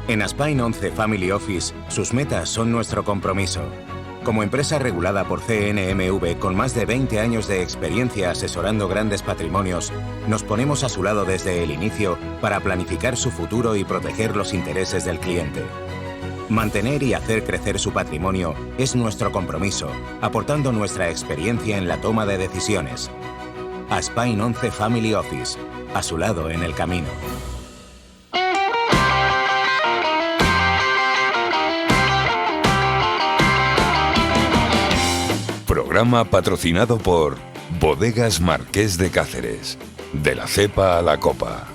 En Aspine 11 Family Office, sus metas son nuestro compromiso. Como empresa regulada por CNMV con más de 20 años de experiencia asesorando grandes patrimonios, nos ponemos a su lado desde el inicio para planificar su futuro y proteger los intereses del cliente. Mantener y hacer crecer su patrimonio es nuestro compromiso, aportando nuestra experiencia en la toma de decisiones. Aspine 11 Family Office, a su lado en el camino. Programa patrocinado por Bodegas Marqués de Cáceres, de la cepa a la copa.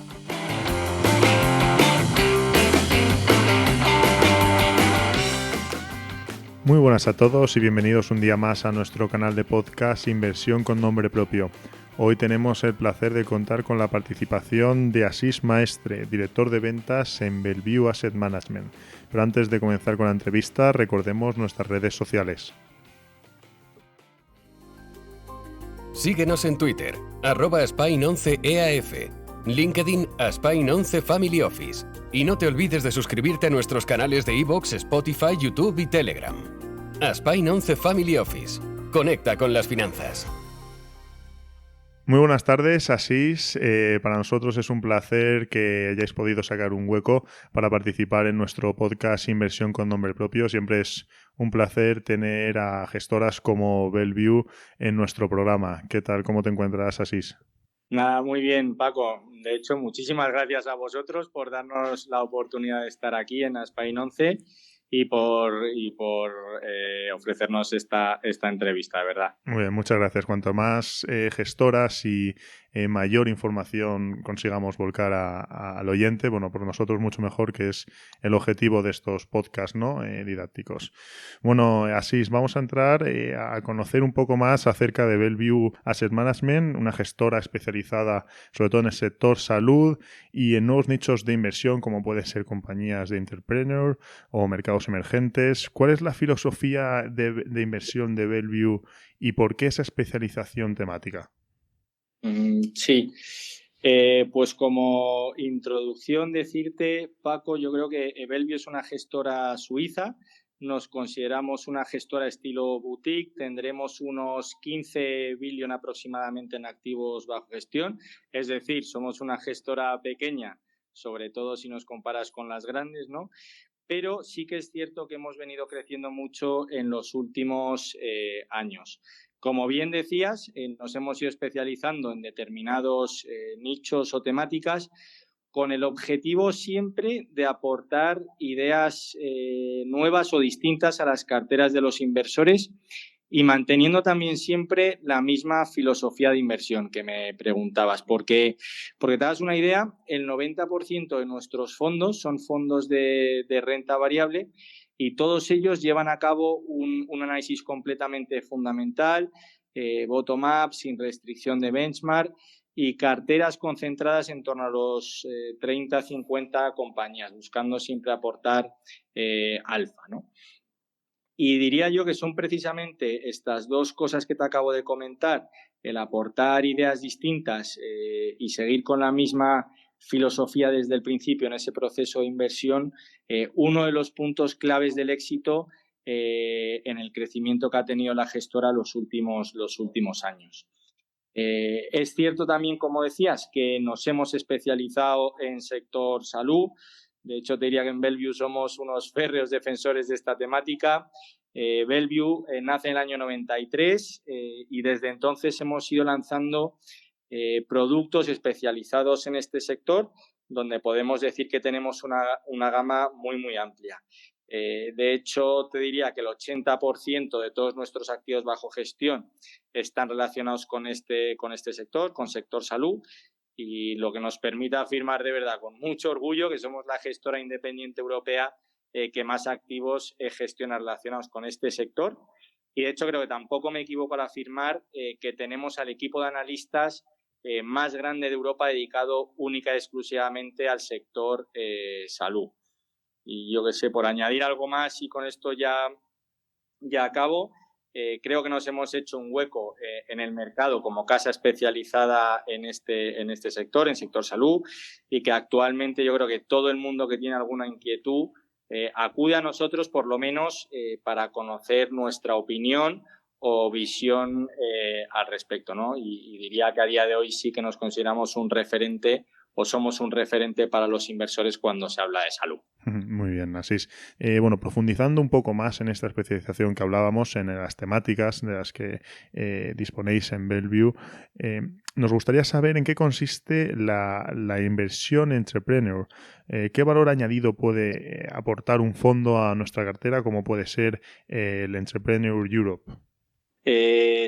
Muy buenas a todos y bienvenidos un día más a nuestro canal de podcast Inversión con Nombre Propio. Hoy tenemos el placer de contar con la participación de Asís Maestre, director de ventas en Bellevue Asset Management. Pero antes de comenzar con la entrevista, recordemos nuestras redes sociales. Síguenos en Twitter, @Aspine11EAF, LinkedIn Aspine11 Family Office. Y no te olvides de suscribirte a nuestros canales de iVoox, Spotify, YouTube y Telegram. Aspine11 Family Office. Conecta con las finanzas. Muy buenas tardes, Asís. Para nosotros es un placer que hayáis podido sacar un hueco para participar en nuestro podcast Inversión con Nombre Propio. Siempre es un placer tener a gestoras como Bellevue en nuestro programa. ¿Qué tal? ¿Cómo te encuentras, Asís? Nada, muy bien, Paco. De hecho, muchísimas gracias a vosotros por darnos la oportunidad de estar aquí en Aspine 11 y por ofrecernos esta entrevista, de verdad. Muy bien, muchas gracias. Cuanto más gestoras y mayor información consigamos volcar al oyente, bueno, por nosotros mucho mejor, que es el objetivo de estos podcasts, ¿no? Didácticos. Bueno, Asís, vamos a entrar a conocer un poco más acerca de Bellevue Asset Management, una gestora especializada sobre todo en el sector salud y en nuevos nichos de inversión como pueden ser compañías de entrepreneur o mercados emergentes. ¿Cuál es la filosofía de inversión de Bellevue y por qué esa especialización temática? Sí, pues como introducción decirte, Paco, yo creo que Bellevue es una gestora suiza. Nos consideramos una gestora estilo boutique, tendremos unos 15 billion aproximadamente en activos bajo gestión, es decir, somos una gestora pequeña, sobre todo si nos comparas con las grandes, ¿no? Pero sí que es cierto que hemos venido creciendo mucho en los últimos años. Como bien decías, nos hemos ido especializando en determinados nichos o temáticas con el objetivo siempre de aportar ideas nuevas o distintas a las carteras de los inversores y manteniendo también siempre la misma filosofía de inversión que me preguntabas. Porque te das una idea, el 90% de nuestros fondos son fondos de renta variable y todos ellos llevan a cabo un análisis completamente fundamental, bottom-up, sin restricción de benchmark y carteras concentradas en torno a los 30-50 compañías, buscando siempre aportar alfa, ¿no? Y diría yo que son precisamente estas dos cosas que te acabo de comentar, el aportar ideas distintas y seguir con la misma filosofía desde el principio en ese proceso de inversión, uno de los puntos claves del éxito en el crecimiento que ha tenido la gestora los últimos años. Es cierto también, como decías, que nos hemos especializado en sector salud. De hecho, te diría que en Bellevue somos unos férreos defensores de esta temática. Bellevue nace en el año 93 y desde entonces hemos ido lanzando productos especializados en este sector, donde podemos decir que tenemos una gama muy, muy amplia. De hecho, te diría que el 80% de todos nuestros activos bajo gestión están relacionados con este sector, con sector salud, y lo que nos permite afirmar de verdad con mucho orgullo que somos la gestora independiente europea que más activos gestiona relacionados con este sector. Y de hecho creo que tampoco me equivoco al afirmar que tenemos al equipo de analistas más grande de Europa dedicado única y exclusivamente al sector salud. Y yo qué sé, por añadir algo más y con esto ya acabo, creo que nos hemos hecho un hueco en el mercado como casa especializada en este sector, en sector salud, y que actualmente yo creo que todo el mundo que tiene alguna inquietud acude a nosotros por lo menos para conocer nuestra opinión o visión al respecto, ¿no? Y diría que a día de hoy sí que nos consideramos un referente o somos un referente para los inversores cuando se habla de salud. Muy bien, Asís. Bueno, profundizando un poco más en esta especialización que hablábamos, en las temáticas de las que disponéis en Bellevue, nos gustaría saber en qué consiste la inversión entrepreneur. ¿Qué valor añadido puede aportar un fondo a nuestra cartera, como puede ser el Entrepreneur Europe?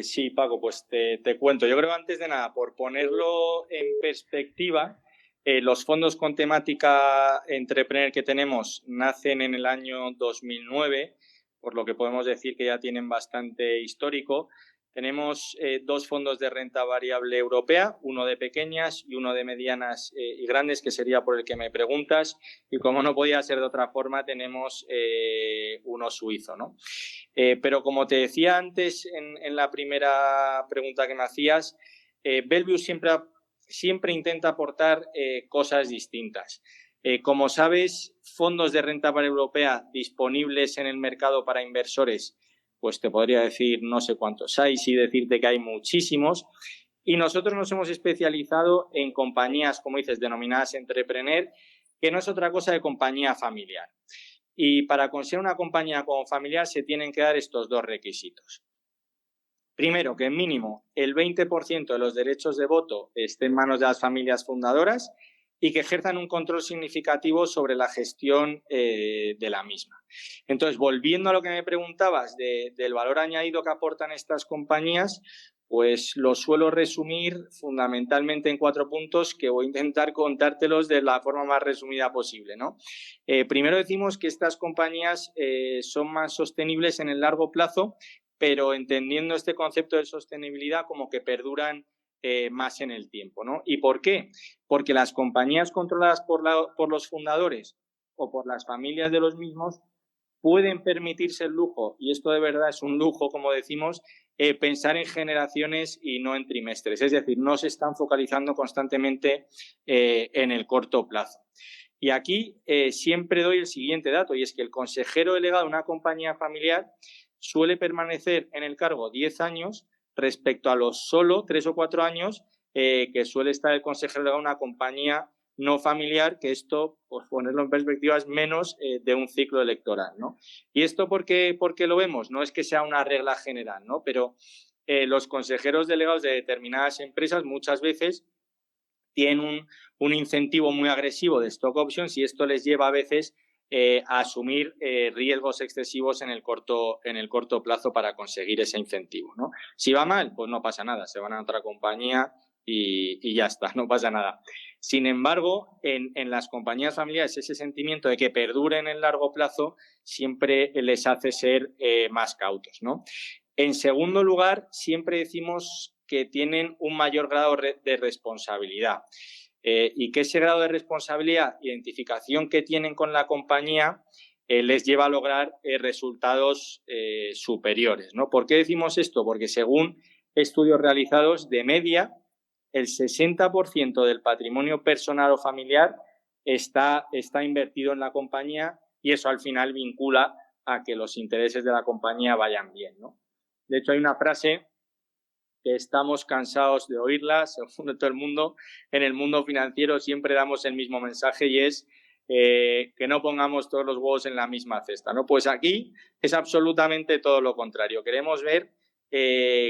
Sí, Paco, pues te cuento. Yo creo que antes de nada, por ponerlo en perspectiva, los fondos con temática Entrepreneur que tenemos nacen en el año 2009, por lo que podemos decir que ya tienen bastante histórico. Tenemos 2 fondos de renta variable europea, uno de pequeñas y uno de medianas y grandes, que sería por el que me preguntas. Y como no podía ser de otra forma, tenemos uno suizo, ¿no? Pero como te decía antes en la primera pregunta que me hacías, Bellevue siempre intenta aportar cosas distintas. Como sabes, fondos de renta variable europea disponibles en el mercado para inversores, pues te podría decir no sé cuántos hay, sí decirte que hay muchísimos. Y nosotros nos hemos especializado en compañías, como dices, denominadas Entrepreneur, que no es otra cosa que compañía familiar. Y para conseguir una compañía como familiar se tienen que dar estos 2 requisitos. Primero, que mínimo el 20% de los derechos de voto esté en manos de las familias fundadoras y que ejerzan un control significativo sobre la gestión de la misma. Entonces, volviendo a lo que me preguntabas del valor añadido que aportan estas compañías, pues lo suelo resumir fundamentalmente en 4 puntos que voy a intentar contártelos de la forma más resumida posible, ¿no? Primero decimos que estas compañías son más sostenibles en el largo plazo, pero entendiendo este concepto de sostenibilidad como que perduran más en el tiempo, ¿no? ¿Y por qué? Porque las compañías controladas por los fundadores o por las familias de los mismos pueden permitirse el lujo, y esto de verdad es un lujo, como decimos, pensar en generaciones y no en trimestres. Es decir, no se están focalizando constantemente en el corto plazo. Y aquí siempre doy el siguiente dato, y es que el consejero delegado de una compañía familiar suele permanecer en el cargo 10 años respecto a los solo 3 o 4 años que suele estar el consejero delegado de una compañía no familiar, que esto, pues ponerlo en perspectiva, es menos de un ciclo electoral, ¿no? ¿Y esto por qué lo vemos? No es que sea una regla general, ¿no? Pero los consejeros delegados de determinadas empresas muchas veces tienen un incentivo muy agresivo de stock options, y esto les lleva a veces a asumir riesgos excesivos en el corto plazo para conseguir ese incentivo, ¿no? Si va mal, pues no pasa nada, se van a otra compañía y ya está, no pasa nada. Sin embargo, en las compañías familiares ese sentimiento de que perduren en el largo plazo siempre les hace ser más cautos, ¿no? En segundo lugar, siempre decimos que tienen un mayor grado de responsabilidad. Y que ese grado de responsabilidad, identificación que tienen con la compañía, les lleva a lograr resultados superiores, ¿no? ¿Por qué decimos esto? Porque según estudios realizados, de media, el 60% del patrimonio personal o familiar está invertido en la compañía, y eso al final vincula a que los intereses de la compañía vayan bien, ¿no? De hecho, hay una frase que estamos cansados de oírla, según todo el mundo, en el mundo financiero siempre damos el mismo mensaje, y es que no pongamos todos los huevos en la misma cesta, ¿no? Pues aquí es absolutamente todo lo contrario. Queremos ver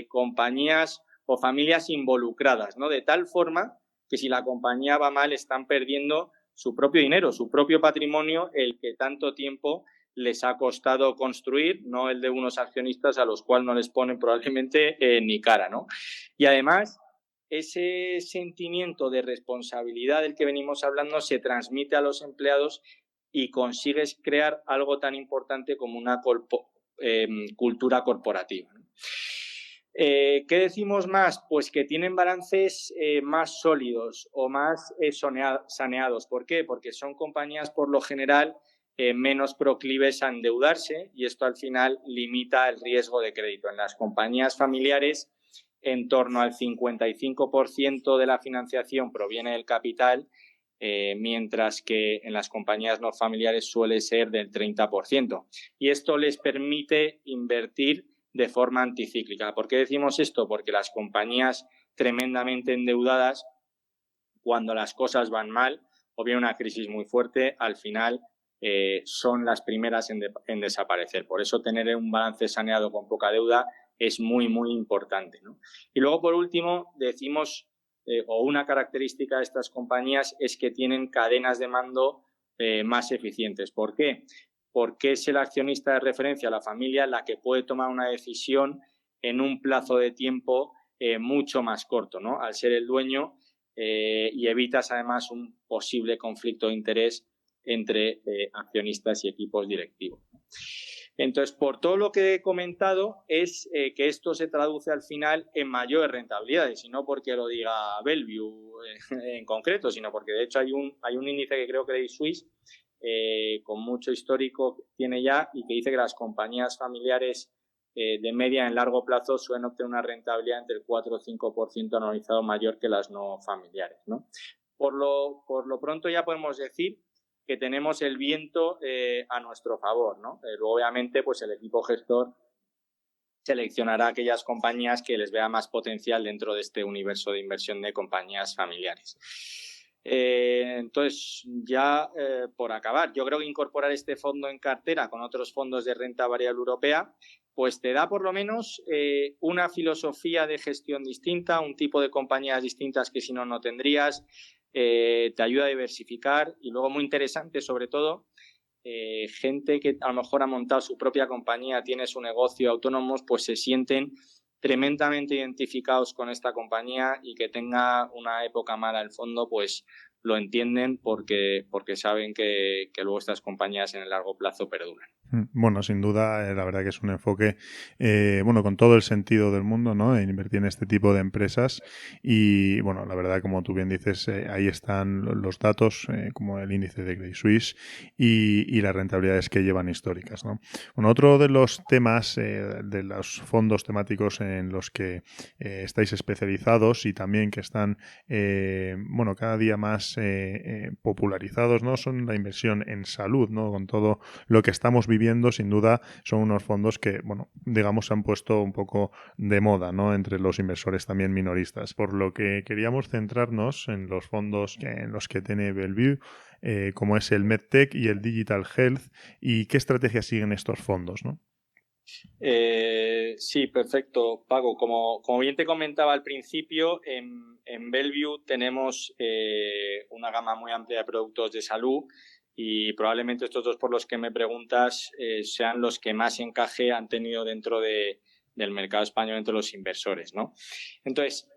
compañías o familias involucradas, ¿no? De tal forma que si la compañía va mal están perdiendo su propio dinero, su propio patrimonio, el que tanto tiempo les ha costado construir, no el de unos accionistas a los cuales no les ponen probablemente ni cara, ¿no? Y además, ese sentimiento de responsabilidad del que venimos hablando se transmite a los empleados y consigues crear algo tan importante como una cultura corporativa, ¿no? ¿Qué decimos más? Pues que tienen balances más sólidos o más saneados. ¿Por qué? Porque son compañías, por lo general, menos proclives a endeudarse, y esto al final limita el riesgo de crédito. En las compañías familiares, en torno al 55% de la financiación proviene del capital, mientras que en las compañías no familiares suele ser del 30%. Y esto les permite invertir de forma anticíclica. ¿Por qué decimos esto? Porque las compañías tremendamente endeudadas, cuando las cosas van mal o viene una crisis muy fuerte, al final son las primeras en desaparecer. Por eso tener un balance saneado con poca deuda es muy, muy importante, ¿no? Y luego, por último, decimos, o una característica de estas compañías es que tienen cadenas de mando más eficientes. ¿Por qué? Porque es el accionista de referencia, la familia, la que puede tomar una decisión en un plazo de tiempo mucho más corto, ¿no? Al ser el dueño, y evitas además un posible conflicto de interés entre accionistas y equipos directivos. Entonces, por todo lo que he comentado, es que esto se traduce al final en mayores rentabilidades, y no porque lo diga Bellevue en concreto, sino porque de hecho hay un índice que creo que Credit Suisse, con mucho histórico tiene ya, y que dice que las compañías familiares de media en largo plazo suelen obtener una rentabilidad entre el 4 o 5% anualizado mayor que las no familiares, ¿no? Por lo pronto ya podemos decir que tenemos el viento a nuestro favor, ¿no? Luego, obviamente, pues el equipo gestor seleccionará aquellas compañías que les vea más potencial dentro de este universo de inversión de compañías familiares. Entonces, ya por acabar, yo creo que incorporar este fondo en cartera con otros fondos de renta variable europea, pues te da por lo menos una filosofía de gestión distinta, un tipo de compañías distintas que si no, no tendrías, te ayuda a diversificar, y luego, muy interesante sobre todo, gente que a lo mejor ha montado su propia compañía, tiene su negocio, autónomos, pues se sienten tremendamente identificados con esta compañía, y que tenga una época mala el fondo, pues lo entienden porque saben que luego estas compañías en el largo plazo perduran. Bueno, sin duda, la verdad que es un enfoque, con todo el sentido del mundo, ¿no? En invertir en este tipo de empresas. Y, bueno, la verdad, como tú bien dices, ahí están los datos, como el índice de Credit Suisse y las rentabilidades que llevan históricas, ¿no? Bueno, otro de los temas de los fondos temáticos en los que estáis especializados y también que están, cada día más popularizados, ¿no? Son la inversión en salud, ¿no? Con todo lo que estamos viviendo, sin duda, son unos fondos que, se han puesto un poco de moda, ¿no? Entre los inversores también minoristas. Por lo que queríamos centrarnos en los fondos en los que tiene Bellevue, como es el MedTech y el Digital Health, y qué estrategias siguen estos fondos, ¿no? Sí, perfecto, Paco. Como bien te comentaba al principio, en Bellevue tenemos una gama muy amplia de productos de salud, y probablemente estos dos por los que me preguntas sean los que más encaje han tenido dentro del mercado español entre los inversores, ¿no? Entonces,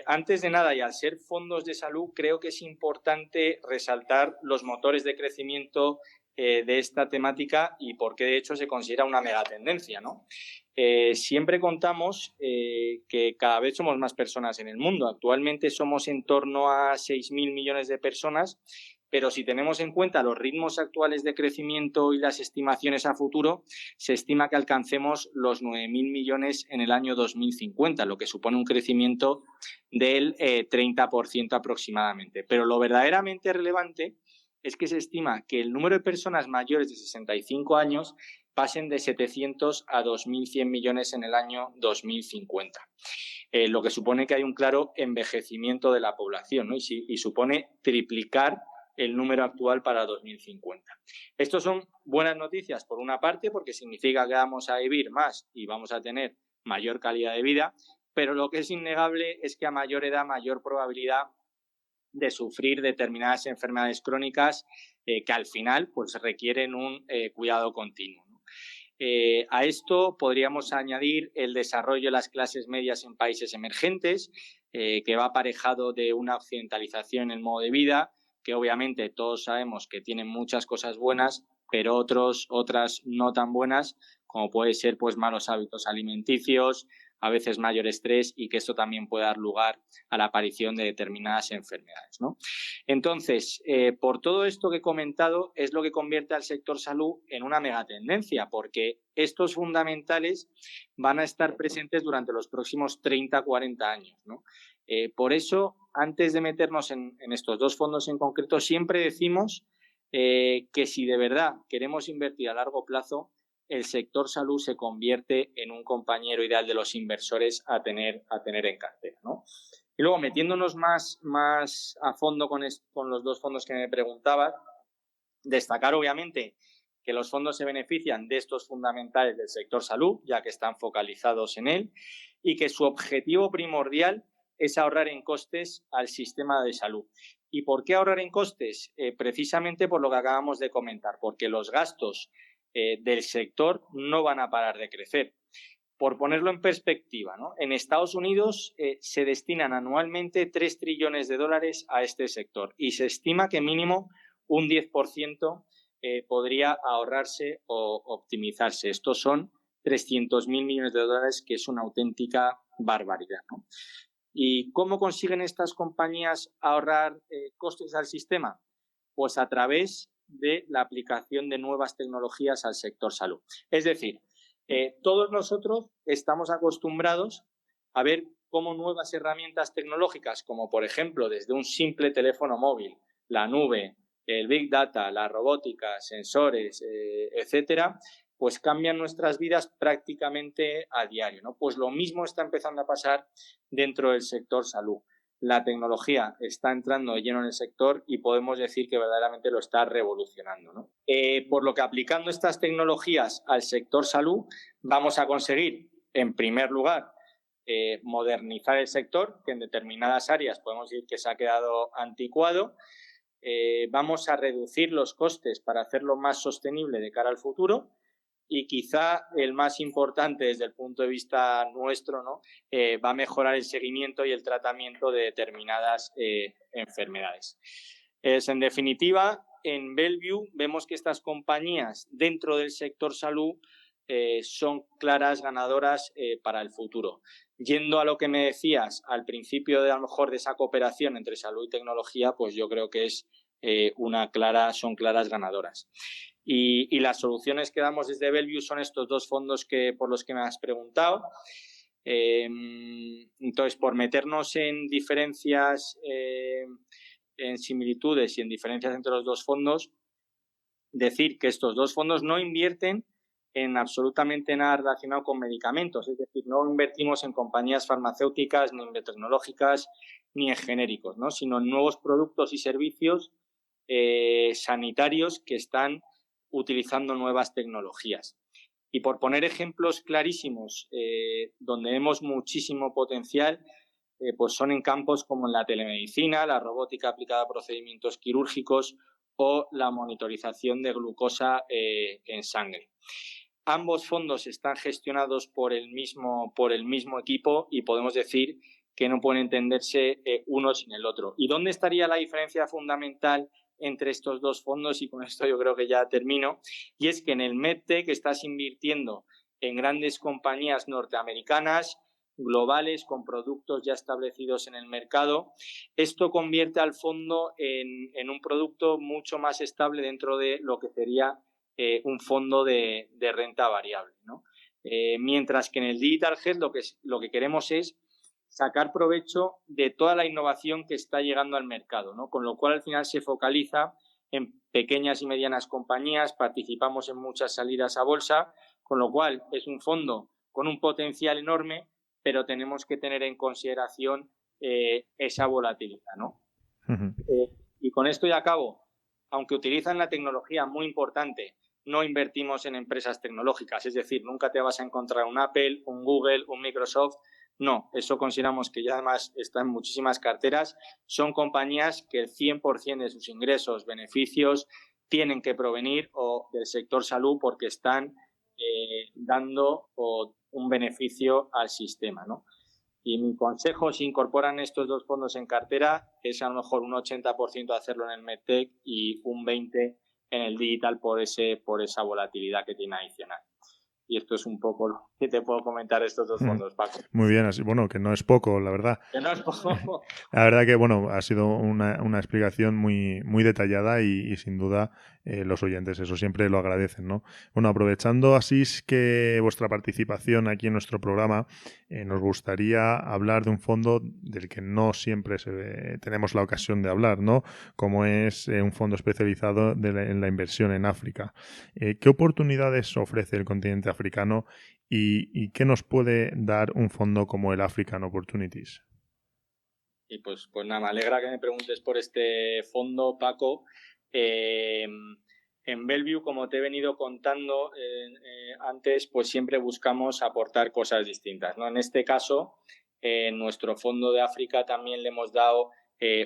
antes de nada, y al ser fondos de salud, creo que es importante resaltar los motores de crecimiento de esta temática, y por qué de hecho se considera una megatendencia, ¿no? Siempre contamos que cada vez somos más personas en el mundo. Actualmente somos en torno a 6.000 millones de personas, pero si tenemos en cuenta los ritmos actuales de crecimiento y las estimaciones a futuro, se estima que alcancemos los 9.000 millones en el año 2050, lo que supone un crecimiento del 30% aproximadamente. Pero lo verdaderamente relevante es que se estima que el número de personas mayores de 65 años pasen de 700 a 2.100 millones en el año 2050, lo que supone que hay un claro envejecimiento de la población, ¿no? y supone triplicar el número actual para 2050. Estos son buenas noticias, por una parte, porque significa que vamos a vivir más y vamos a tener mayor calidad de vida, pero lo que es innegable es que a mayor edad, mayor probabilidad de sufrir determinadas enfermedades crónicas que al final pues requieren un cuidado continuo, ¿no? A esto podríamos añadir el desarrollo de las clases medias en países emergentes, que va aparejado de una occidentalización en el modo de vida, que obviamente todos sabemos que tienen muchas cosas buenas, pero otras no tan buenas, como puede ser pues malos hábitos alimenticios, a veces mayor estrés y que esto también puede dar lugar a la aparición de determinadas enfermedades, ¿no? Entonces, por todo esto que he comentado, es lo que convierte al sector salud en una megatendencia, porque estos fundamentales van a estar presentes durante los próximos 30, 40 años, ¿no? Por eso, antes de meternos en estos dos fondos en concreto, siempre decimos que si de verdad queremos invertir a largo plazo, el sector salud se convierte en un compañero ideal de los inversores a tener en cartera, ¿no? Y luego, metiéndonos más a fondo con los dos fondos que me preguntabas, destacar obviamente que los fondos se benefician de estos fundamentales del sector salud, ya que están focalizados en él, y que su objetivo primordial es ahorrar en costes al sistema de salud. ¿Y por qué ahorrar en costes? Precisamente por lo que acabamos de comentar, porque los gastos del sector no van a parar de crecer. Por ponerlo en perspectiva, ¿no? En Estados Unidos se destinan anualmente 3 trillones de dólares a este sector y se estima que mínimo un 10% podría ahorrarse o optimizarse. Estos son 300.000 millones de dólares, que es una auténtica barbaridad, ¿no? ¿Y cómo consiguen estas compañías ahorrar costes al sistema? Pues a través de la aplicación de nuevas tecnologías al sector salud. Es decir, todos nosotros estamos acostumbrados a ver cómo nuevas herramientas tecnológicas, como por ejemplo desde un simple teléfono móvil, la nube, el Big Data, la robótica, sensores, etcétera, pues cambian nuestras vidas prácticamente a diario, ¿no? Pues lo mismo está empezando a pasar dentro del sector salud. La tecnología está entrando de lleno en el sector y podemos decir que verdaderamente lo está revolucionando, ¿no? Por lo que aplicando estas tecnologías al sector salud vamos a conseguir, en primer lugar, modernizar el sector, que en determinadas áreas podemos decir que se ha quedado anticuado. Vamos a reducir los costes para hacerlo más sostenible de cara al futuro. Y quizá el más importante desde el punto de vista nuestro, ¿no? Va a mejorar el seguimiento y el tratamiento de determinadas enfermedades. En definitiva, en Bellevue vemos que estas compañías dentro del sector salud son claras ganadoras para el futuro. Yendo a lo que me decías al principio de a lo mejor de esa cooperación entre salud y tecnología, pues yo creo que es son claras ganadoras. Y las soluciones que damos desde Bellevue son estos dos fondos por los que me has preguntado. Entonces, por meternos en diferencias, en similitudes y en diferencias entre los dos fondos, decir que estos dos fondos no invierten en absolutamente nada relacionado con medicamentos, es decir, no invertimos en compañías farmacéuticas, ni en biotecnológicas, ni en genéricos, ¿no? Sino en nuevos productos y servicios sanitarios que están utilizando nuevas tecnologías. Y por poner ejemplos clarísimos donde vemos muchísimo potencial, pues son en campos como en la telemedicina, la robótica aplicada a procedimientos quirúrgicos o la monitorización de glucosa en sangre. Ambos fondos están gestionados por el mismo equipo y podemos decir que no pueden entenderse uno sin el otro. ¿Y dónde estaría la diferencia fundamental entre estos dos fondos? Y con esto yo creo que ya termino. Y es que en el MedTech estás invirtiendo en grandes compañías norteamericanas, globales, con productos ya establecidos en el mercado. Esto convierte al fondo en un producto mucho más estable dentro de lo que sería un fondo de renta variable, ¿no? Mientras que en el Digital Health lo que queremos es sacar provecho de toda la innovación que está llegando al mercado, ¿no? Con lo cual al final se focaliza en pequeñas y medianas compañías, participamos en muchas salidas a bolsa, con lo cual es un fondo con un potencial enorme, pero tenemos que tener en consideración esa volatilidad, ¿no? Uh-huh. Y con esto ya acabo. Aunque utilizan la tecnología muy importante, no invertimos en empresas tecnológicas, es decir, nunca te vas a encontrar un Apple, un Google, un Microsoft. No, eso consideramos que ya además está en muchísimas carteras. Son compañías que el 100% de sus ingresos, beneficios, tienen que provenir del sector salud porque están dando un beneficio al sistema, ¿no? Y mi consejo, si incorporan estos dos fondos en cartera, es a lo mejor un 80% hacerlo en el MedTech y un 20% en el digital por esa volatilidad que tiene adicional. Y esto es un poco lo que te puedo comentar de estos dos fondos, Paco. Muy bien, así, bueno, que no es poco, la verdad. Que no es poco. La verdad que, bueno, ha sido una explicación muy, muy detallada y sin duda los oyentes eso siempre lo agradecen, ¿no? Bueno, aprovechando así es que vuestra participación aquí en nuestro programa, nos gustaría hablar de un fondo del que no siempre tenemos la ocasión de hablar, ¿no? Como es un fondo especializado en la inversión en África. ¿Qué oportunidades ofrece el continente africano y qué nos puede dar un fondo como el African Opportunities? Y pues nada, me alegra que me preguntes por este fondo, Paco. En Bellevue, como te he venido contando antes, pues siempre buscamos aportar cosas distintas, ¿no? En este caso, en nuestro fondo de África también le hemos dado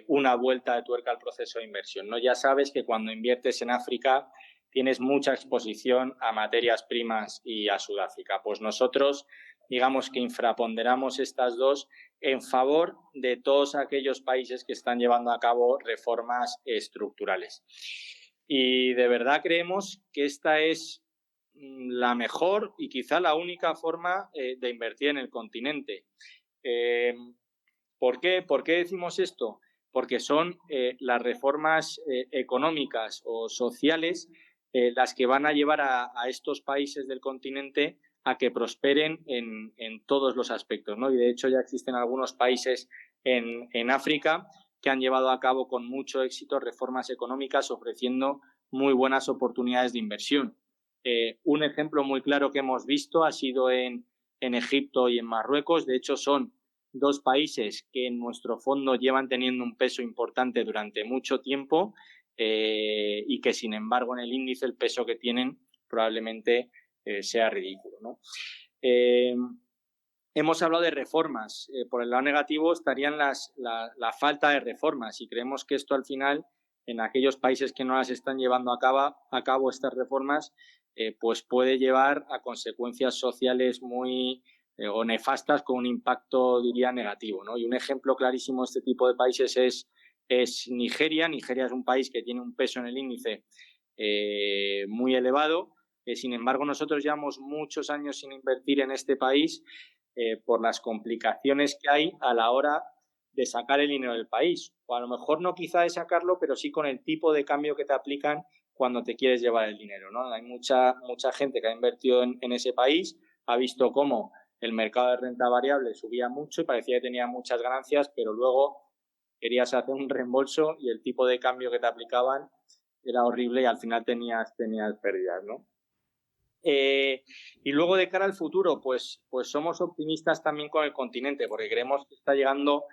una vuelta de tuerca al proceso de inversión, ¿no? Ya sabes que cuando inviertes en África tienes mucha exposición a materias primas y a Sudáfrica. Pues nosotros, digamos que infraponderamos estas dos en favor de todos aquellos países que están llevando a cabo reformas estructurales. Y de verdad creemos que esta es la mejor y quizá la única forma de invertir en el continente. ¿Por qué? ¿Por qué decimos esto? Porque son las reformas económicas o sociales las que van a llevar a estos países del continente a que prosperen en todos los aspectos, ¿no? Y de hecho ya existen algunos países en África que han llevado a cabo con mucho éxito reformas económicas ofreciendo muy buenas oportunidades de inversión. Un ejemplo muy claro que hemos visto ha sido en Egipto y en Marruecos. De hecho, son dos países que en nuestro fondo llevan teniendo un peso importante durante mucho tiempo y que, sin embargo, en el índice el peso que tienen probablemente sea ridículo, ¿no? Hemos hablado de reformas. Por el lado negativo estarían la falta de reformas y creemos que esto al final, en aquellos países que no las están llevando a cabo estas reformas, pues puede llevar a consecuencias sociales muy o nefastas con un impacto, diría, negativo, ¿no? Y un ejemplo clarísimo de este tipo de países es Nigeria. Nigeria es un país que tiene un peso en el índice muy elevado. Sin embargo, nosotros llevamos muchos años sin invertir en este país por las complicaciones que hay a la hora de sacar el dinero del país. O a lo mejor no quizá de sacarlo, pero sí con el tipo de cambio que te aplican cuando te quieres llevar el dinero, ¿no? Hay mucha gente que ha invertido en ese país, ha visto cómo el mercado de renta variable subía mucho y parecía que tenía muchas ganancias, pero luego querías hacer un reembolso y el tipo de cambio que te aplicaban era horrible y al final tenías pérdidas, ¿no? Y luego de cara al futuro, pues somos optimistas también con el continente, porque creemos que está llegando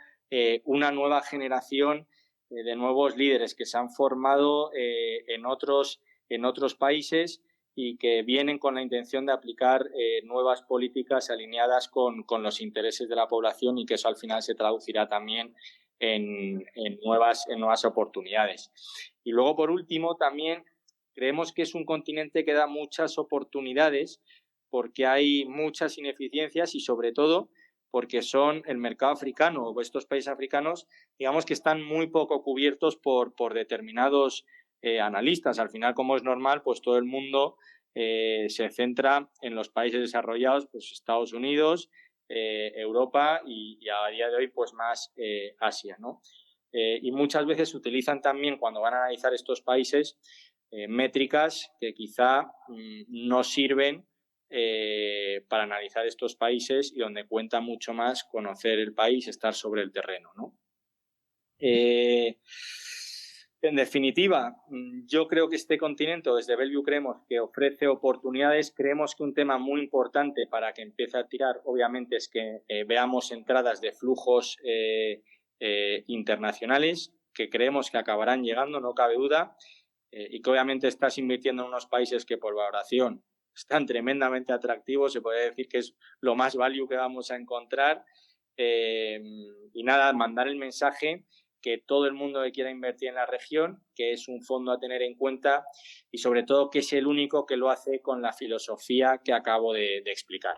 una nueva generación de nuevos líderes que se han formado en otros países y que vienen con la intención de aplicar nuevas políticas alineadas con los intereses de la población y que eso al final se traducirá también en nuevas oportunidades. Y luego, por último, también creemos que es un continente que da muchas oportunidades porque hay muchas ineficiencias y, sobre todo, porque son el mercado africano o estos países africanos, digamos que están muy poco cubiertos por determinados analistas. Al final, como es normal, pues todo el mundo se centra en los países desarrollados, pues Estados Unidos, Europa y a día de hoy pues más Asia, ¿no? Y muchas veces se utilizan también, cuando van a analizar estos países, métricas que quizá no sirven para analizar estos países y donde cuenta mucho más conocer el país, estar sobre el terreno, ¿no? En definitiva, yo creo que este continente, desde Bellevue, creemos que ofrece oportunidades. Creemos que un tema muy importante para que empiece a tirar, obviamente, es que veamos entradas de flujos internacionales que creemos que acabarán llegando, no cabe duda, y que obviamente estás invirtiendo en unos países que por valoración están tremendamente atractivos. Se puede decir que es lo más value que vamos a encontrar. Y nada, mandar el mensaje que todo el mundo que quiera invertir en la región, que es un fondo a tener en cuenta y sobre todo que es el único que lo hace con la filosofía que acabo de explicar.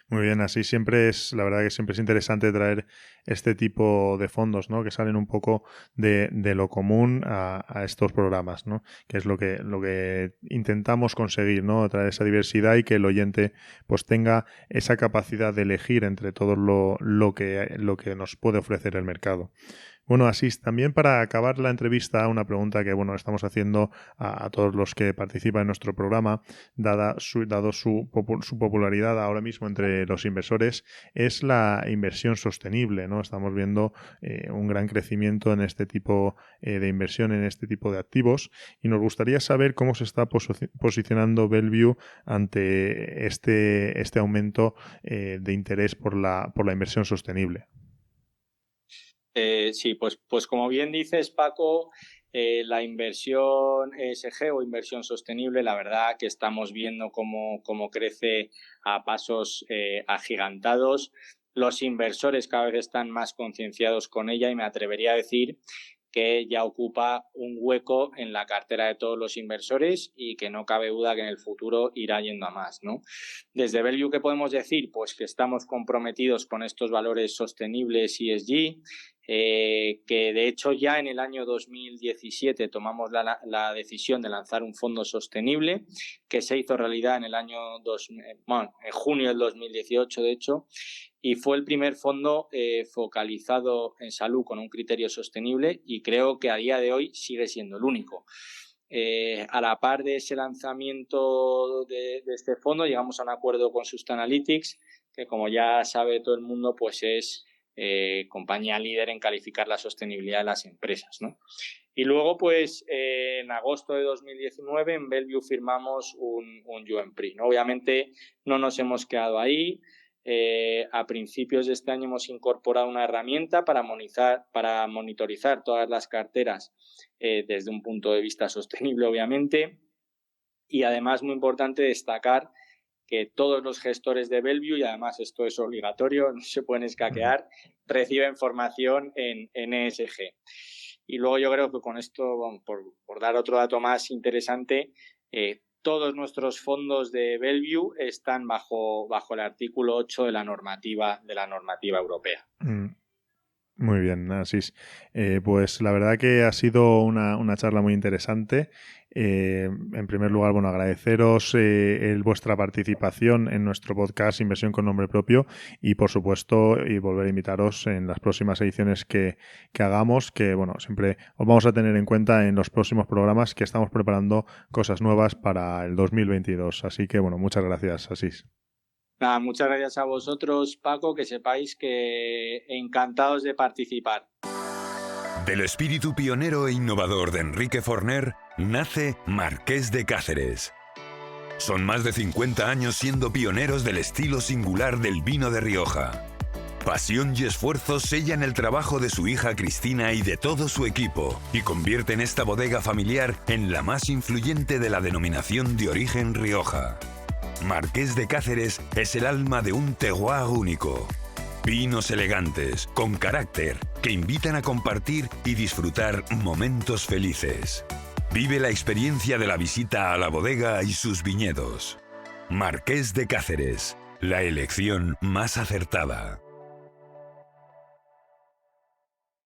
Muy bien, así siempre es, la verdad que siempre es interesante traer este tipo de fondos, ¿no? Que salen un poco de lo común a estos programas, ¿no? Que es lo que intentamos conseguir, ¿no? Traer esa diversidad y que el oyente pues tenga esa capacidad de elegir entre todo lo que nos puede ofrecer el mercado. Bueno, Asís, también para acabar la entrevista, una pregunta que estamos haciendo a todos los que participan en nuestro programa, dado su popularidad ahora mismo entre los inversores, es la inversión sostenible, ¿no? Estamos viendo un gran crecimiento en este tipo de inversión, en este tipo de activos, y nos gustaría saber cómo se está posicionando Bellevue ante este aumento de interés por la inversión sostenible. Sí, pues como bien dices, Paco, la inversión ESG o inversión sostenible, la verdad que estamos viendo cómo crece a pasos agigantados. Los inversores cada vez están más concienciados con ella y me atrevería a decir que ya ocupa un hueco en la cartera de todos los inversores y que no cabe duda que en el futuro irá yendo a más, ¿no? Desde Bellevue, ¿qué podemos decir? Pues que estamos comprometidos con estos valores sostenibles ESG, que de hecho ya en el año 2017 tomamos la decisión de lanzar un fondo sostenible que se hizo realidad en el año en junio del 2018, de hecho, y fue el primer fondo focalizado en salud con un criterio sostenible y creo que a día de hoy sigue siendo el único. A la par de ese lanzamiento de este fondo llegamos a un acuerdo con Sustainalytics, que como ya sabe todo el mundo, pues es compañía líder en calificar la sostenibilidad de las empresas, ¿no? Y luego, pues, en agosto de 2019 en Bellevue firmamos un UN PRI, ¿no? Obviamente no nos hemos quedado ahí. A principios de este año hemos incorporado una herramienta para monitorizar todas las carteras desde un punto de vista sostenible, obviamente. Y además, muy importante destacar que todos los gestores de Bellevue, y además esto es obligatorio, no se pueden escaquear, reciben formación en ESG. Y luego yo creo que con esto, por dar otro dato más interesante, todos nuestros fondos de Bellevue están bajo el artículo 8 de la normativa europea. Muy bien, Asís. Pues la verdad que ha sido una charla muy interesante. En primer lugar, agradeceros vuestra participación en nuestro podcast Inversión con Nombre Propio y, por supuesto, y volver a invitaros en las próximas ediciones que hagamos, que, siempre os vamos a tener en cuenta en los próximos programas, que estamos preparando cosas nuevas para el 2022. Así que, muchas gracias, Asís. Nada, muchas gracias a vosotros, Paco, que sepáis que encantados de participar. Del espíritu pionero e innovador de Enrique Forner nace Marqués de Cáceres. Son más de 50 años siendo pioneros del estilo singular del vino de Rioja. Pasión y esfuerzo sellan el trabajo de su hija Cristina y de todo su equipo y convierten esta bodega familiar en la más influyente de la denominación de origen Rioja. Marqués de Cáceres es el alma de un terroir único. Vinos elegantes, con carácter, que invitan a compartir y disfrutar momentos felices. Vive la experiencia de la visita a la bodega y sus viñedos. Marqués de Cáceres, la elección más acertada.